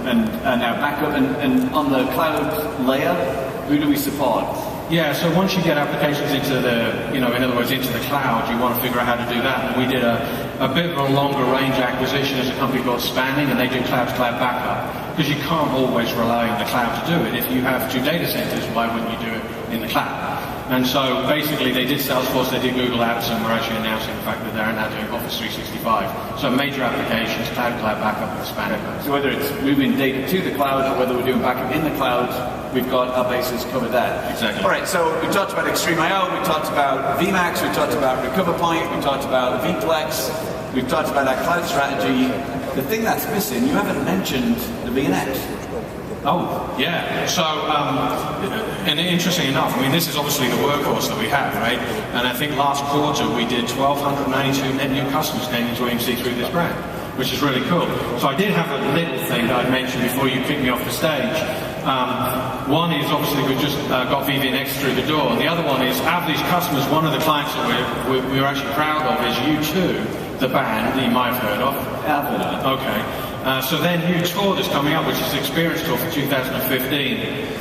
and now backup. And on the cloud layer, who do we support? Yeah, so once you get applications into the, in other words, into the cloud, you want to figure out how to do that. And we did a bit of a longer range acquisition as a company called Spanning, and they do cloud-to-cloud backup. Because you can't always rely on the cloud to do it. If you have 2 data centers, why wouldn't you do it in the cloud? And so basically they did Salesforce, they did Google Apps, and we're actually announcing the fact that they're now doing Office 365. So major applications, cloud-to-cloud backup and Spanning. So whether it's moving data to the cloud or whether we're doing backup in the cloud, we've got our bases covered there. Exactly. All right, so we talked about XtremIO, we talked about VMax, we talked about Recover Point, we talked about vPlex, we've talked about our cloud strategy. The thing that's missing, you haven't mentioned the VNX. Oh, yeah. So, and interesting enough, I mean, this is obviously the workhorse that we have, right? And I think last quarter we did 1,292 net new customers came into EMC through this brand, which is really cool. So I did have a little thing that I'd mentioned before you kicked me off the stage. One is obviously we've just got VNX through the door, and the other one is out of these customers, one of the clients that we're actually proud of is U2, the band that you might have heard of. Yeah, I've heard of it. Okay. So their new tour that's coming up, which is the Experience Tour for 2015,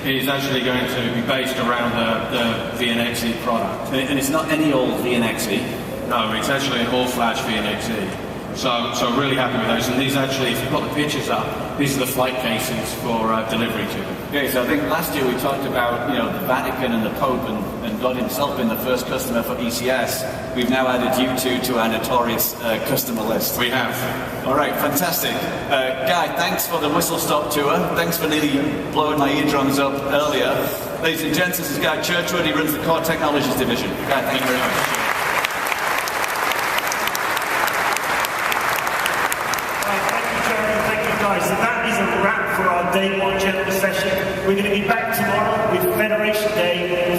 is actually going to be based around the VNXE product. And it's not any old VNXE. No, it's actually an all-flash VNXE. So really happy with those. And these actually, if you've got the pictures up, these are the flight cases for delivery to them. Okay, so I think last year we talked about the Vatican and the Pope and God himself being the first customer for ECS. We've now added U2 to our notorious customer list. We have. All right, fantastic. Guy, thanks for the whistle-stop tour. Thanks for nearly blowing my eardrums up earlier. Ladies and gents, this is Guy Churchward. He runs the Core Technologies Division. Guy, thank you very much. So that is a wrap for our Day 1 general session. We're going to be back tomorrow with Federation Day.